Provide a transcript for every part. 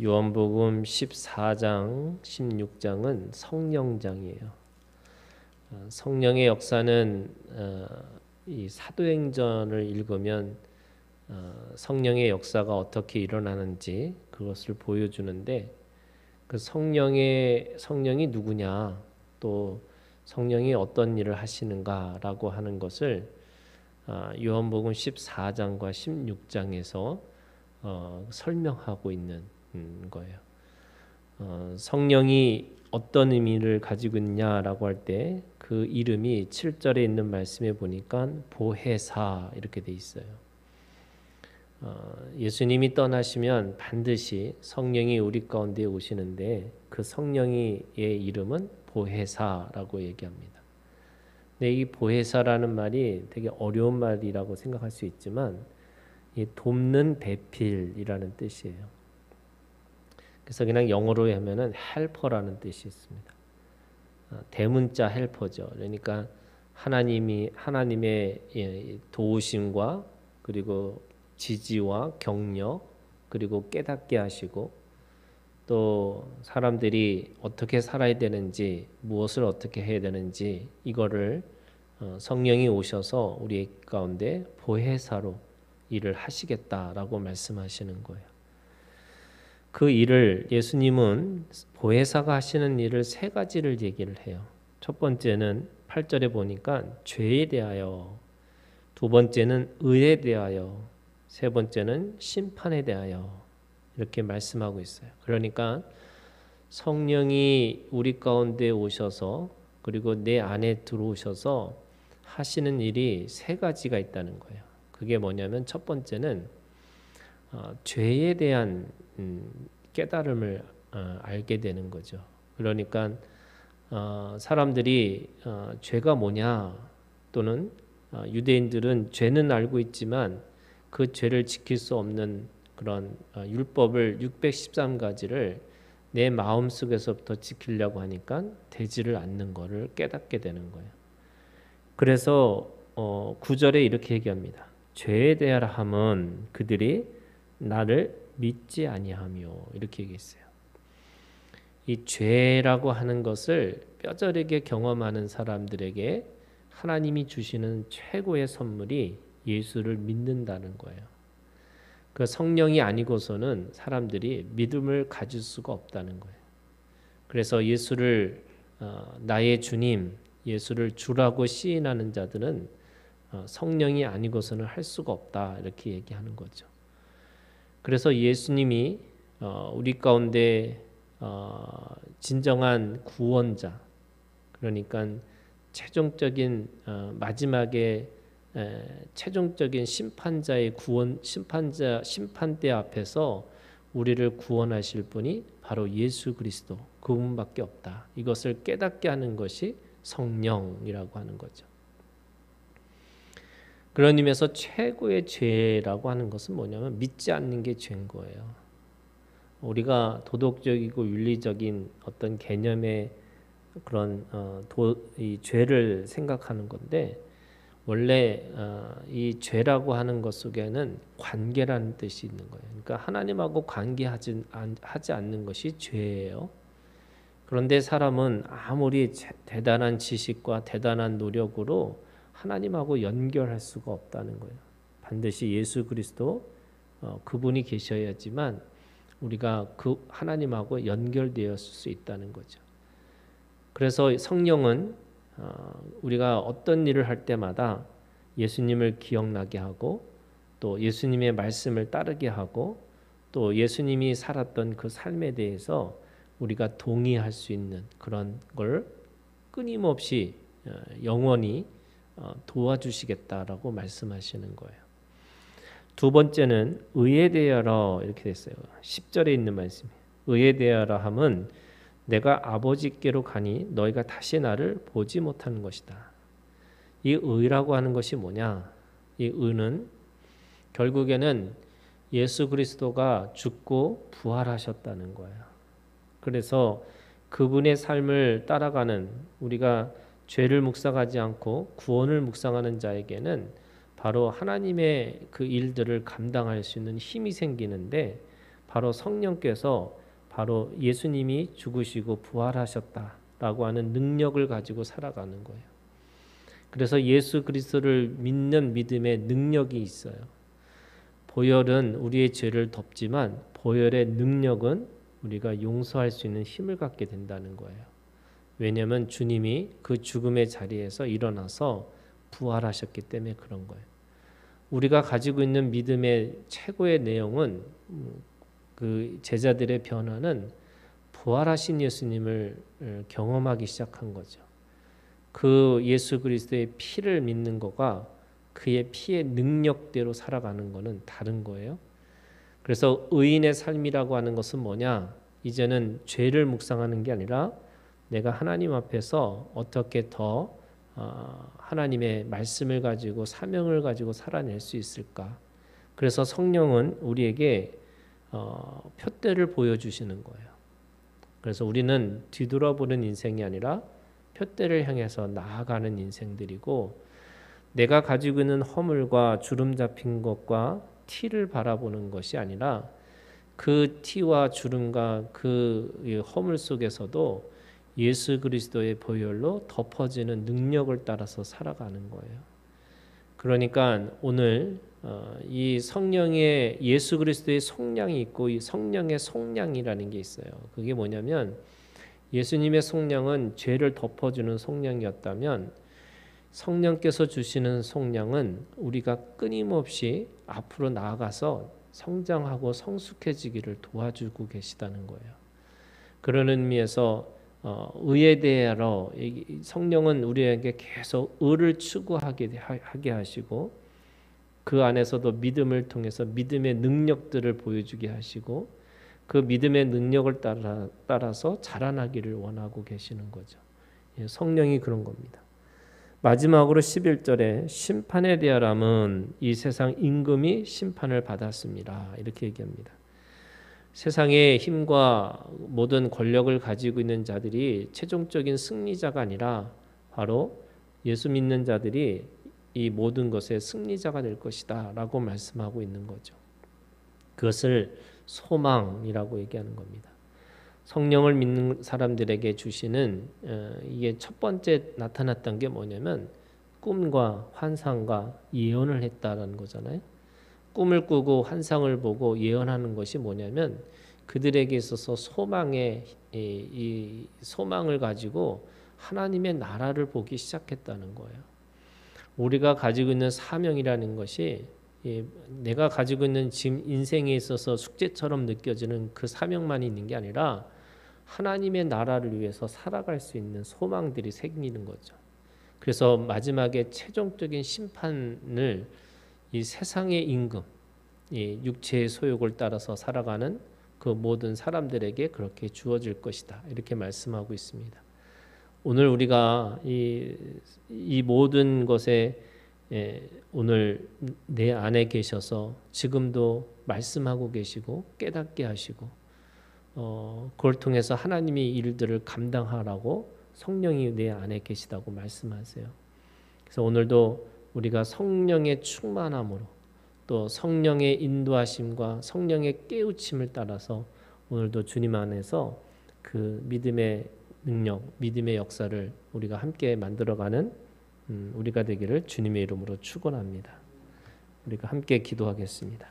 요한복음 14장, 16장은 성령장이에요. 성령의 역사는 이 사도행전을 읽으면 성령의 역사가 어떻게 일어나는지 그것을 보여주는데, 그 성령이 누구냐, 또 성령이 어떤 일을 하시는가라고 하는 것을 요한복음 14장과 16장에서 설명하고 있는 거예요. 성령이 어떤 의미를 가지고 있냐라고 할 때 그 이름이 7절에 있는 말씀에 보니까 보혜사 이렇게 돼 있어요. 예수님이 떠나시면 반드시 성령이 우리 가운데 오시는데, 그 성령의 이름은 보혜사라고 얘기합니다. 근데 이 보혜사라는 말이 되게 어려운 말이라고 생각할 수 있지만, 이 돕는 배필이라는 뜻이에요. 그래서 그냥 영어로 하면은 헬퍼라는 뜻이 있습니다. 대문자 헬퍼죠. 그러니까 하나님의 도우심과 그리고 지지와 격려, 그리고 깨닫게 하시고, 또 사람들이 어떻게 살아야 되는지, 무엇을 어떻게 해야 되는지, 이거를 성령이 오셔서 우리 가운데 보혜사로 일을 하시겠다라고 말씀하시는 거예요. 그 일을 예수님은 보혜사가 하시는 일을 세 가지를 얘기를 해요. 첫 번째는 8절에 보니까 죄에 대하여, 두 번째는 의에 대하여, 세 번째는 심판에 대하여 이렇게 말씀하고 있어요. 그러니까 성령이 우리 가운데 오셔서 그리고 내 안에 들어오셔서 하시는 일이 세 가지가 있다는 거예요. 그게 뭐냐면 첫 번째는 죄에 대한 깨달음을 알게 되는 거죠. 그러니까 사람들이 죄가 뭐냐, 또는 유대인들은 죄는 알고 있지만 그 죄를 지킬 수 없는 그런 율법을 613가지를 내 마음속에서부터 지키려고 하니까 되지를 않는 것을 깨닫게 되는 거예요. 그래서 9절에 이렇게 얘기합니다. 죄에 대하라 함은 그들이 나를 믿지 아니하며, 이렇게 얘기했어요. 이 죄라고 하는 것을 뼈저리게 경험하는 사람들에게 하나님이 주시는 최고의 선물이 예수를 믿는다는 거예요. 그 성령이 아니고서는 사람들이 믿음을 가질 수가 없다는 거예요. 그래서 예수를 나의 주님, 예수를 주라고 시인하는 자들은 성령이 아니고서는 할 수가 없다, 이렇게 얘기하는 거죠. 그래서 예수님이 우리 가운데 진정한 구원자, 그러니까 최종적인 마지막에 최종적인 심판자의 심판대 앞에서 우리를 구원하실 분이 바로 예수 그리스도, 그분밖에 없다. 이것을 깨닫게 하는 것이 성령이라고 하는 거죠. 그런 의미에서 최고의 죄라고 하는 것은 뭐냐면 믿지 않는 게 죄인 거예요. 우리가 도덕적이고 윤리적인 어떤 개념의 그런 이 죄를 생각하는 건데, 원래 이 죄라고 하는 것 속에는 관계라는 뜻이 있는 거예요. 그러니까 하나님하고 관계하지 않는 것이 죄예요. 그런데 사람은 아무리 대단한 지식과 대단한 노력으로 하나님하고 연결할 수가 없다는 거예요. 반드시 예수 그리스도 그분이 계셔야지만 우리가 그 하나님하고 연결되었을 수 있다는 거죠. 그래서 성령은 우리가 어떤 일을 할 때마다 예수님을 기억나게 하고, 또 예수님의 말씀을 따르게 하고, 또 예수님이 살았던 그 삶에 대해서 우리가 동의할 수 있는 그런 걸 끊임없이 영원히 도와주시겠다라고 말씀하시는 거예요. 두 번째는 의에 대하여, 이렇게 됐어요. 10절에 있는 말씀이 의에 대하여 함은 내가 아버지께로 가니 너희가 다시 나를 보지 못하는 것이다. 이 의라고 하는 것이 뭐냐? 이 의는 결국에는 예수 그리스도가 죽고 부활하셨다는 거예요. 그래서 그분의 삶을 따라가는, 우리가 죄를 묵상하지 않고 구원을 묵상하는 자에게는 바로 하나님의 그 일들을 감당할 수 있는 힘이 생기는데, 바로 성령께서 바로 예수님이 죽으시고 부활하셨다라고 하는 능력을 가지고 살아가는 거예요. 그래서 예수 그리스도를 믿는 믿음의 능력이 있어요. 보혈은 우리의 죄를 덮지만 보혈의 능력은 우리가 용서할 수 있는 힘을 갖게 된다는 거예요. 왜냐하면 주님이 그 죽음의 자리에서 일어나서 부활하셨기 때문에 그런 거예요. 우리가 가지고 있는 믿음의 최고의 내용은 그 제자들의 변화는 부활하신 예수님을 경험하기 시작한 거죠. 그 예수 그리스도의 피를 믿는 거가 그의 피의 능력대로 살아가는 거는 다른 거예요. 그래서 의인의 삶이라고 하는 것은 뭐냐? 이제는 죄를 묵상하는 게 아니라 내가 하나님 앞에서 어떻게 더 하나님의 말씀을 가지고 사명을 가지고 살아낼 수 있을까? 그래서 성령은 우리에게 표대를 보여주시는 거예요. 그래서 우리는 뒤돌아보는 인생이 아니라 표대를 향해서 나아가는 인생들이고, 내가 가지고 있는 허물과 주름 잡힌 것과 티를 바라보는 것이 아니라 그 티와 주름과 그 허물 속에서도 예수 그리스도의 보혈로 덮어지는 능력을 따라서 살아가는 거예요. 그러니까 오늘 이 성령의 예수 그리스도의 속량이 있고 이 성령의 속량이라는 게 있어요. 그게 뭐냐면 예수님의 속량은 죄를 덮어주는 속량이었다면 성령께서 주시는 속량은 우리가 끊임없이 앞으로 나아가서 성장하고 성숙해지기를 도와주고 계시다는 거예요. 그런 의미에서 의에 대하여 성령은 우리에게 계속 의를 추구하게 하시고 그 안에서도 믿음을 통해서 믿음의 능력들을 보여주게 하시고 그 믿음의 능력을 따라서 자라나기를 원하고 계시는 거죠. 성령이 그런 겁니다. 마지막으로 11절에 심판에 대하여는 이 세상 임금이 심판을 받았습니다. 이렇게 얘기합니다. 세상의 힘과 모든 권력을 가지고 있는 자들이 최종적인 승리자가 아니라 바로 예수 믿는 자들이 이 모든 것의 승리자가 될 것이다 라고 말씀하고 있는 거죠. 그것을 소망이라고 얘기하는 겁니다. 성령을 믿는 사람들에게 주시는 이게 첫 번째 나타났던 게 뭐냐면 꿈과 환상과 예언을 했다라는 거잖아요. 꿈을 꾸고 환상을 보고 예언하는 것이 뭐냐면 그들에게 있어서 소망의 이 소망을 가지고 하나님의 나라를 보기 시작했다는 거예요. 우리가 가지고 있는 사명이라는 것이 내가 가지고 있는 지금 인생에 있어서 숙제처럼 느껴지는 그 사명만 있는 게 아니라 하나님의 나라를 위해서 살아갈 수 있는 소망들이 생기는 거죠. 그래서 마지막에 최종적인 심판을 이 세상의 임금, 이 육체의 소욕을 따라서 살아가는 그 모든 사람들에게 그렇게 주어질 것이다. 이렇게 말씀하고 있습니다. 오늘 우리가 이 모든 것에 오늘 내 안에 계셔서 지금도 말씀하고 계시고 깨닫게 하시고 그걸 통해서 하나님의 일들을 감당하라고 성령이 내 안에 계시다고 말씀하세요. 그래서 오늘도 우리가 성령의 충만함으로 또 성령의 인도하심과 성령의 깨우침을 따라서 오늘도 주님 안에서 그 믿음의 능력, 믿음의 역사를 우리가 함께 만들어가는 우리가 되기를 주님의 이름으로 축원합니다. 우리가 함께 기도하겠습니다.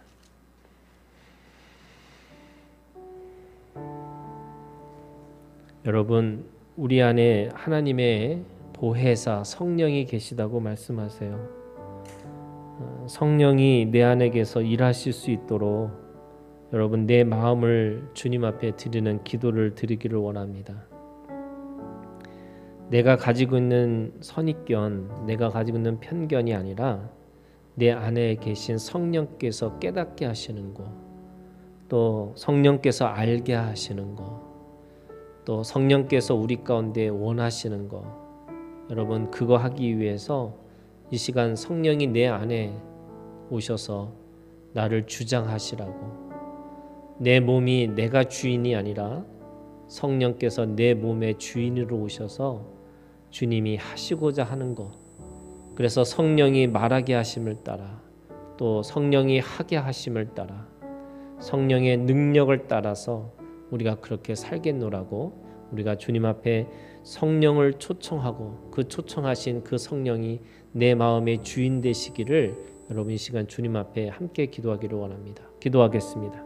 여러분, 우리 안에 하나님의 보혜사 성령이 계시다고 말씀하세요. 성령이 내 안에게서 일하실 수 있도록 여러분 내 마음을 주님 앞에 드리는 기도를 드리기를 원합니다. 내가 가지고 있는 선입견, 내가 가지고 있는 편견이 아니라 내 안에 계신 성령께서 깨닫게 하시는 것, 또 성령께서 알게 하시는 것, 또 성령께서 우리 가운데 원하시는 것, 여러분 그거 하기 위해서 이 시간 성령이 내 안에 오셔서 나를 주장하시라고, 내 몸이 내가 주인이 아니라 성령께서 내 몸의 주인으로 오셔서 주님이 하시고자 하는 것, 그래서 성령이 말하게 하심을 따라 또 성령이 하게 하심을 따라 성령의 능력을 따라서 우리가 그렇게 살겠노라고 우리가 주님 앞에 성령을 초청하고 그 초청하신 그 성령이 내 마음의 주인 되시기를 여러분 이 시간 주님 앞에 함께 기도하기를 원합니다. 기도하겠습니다.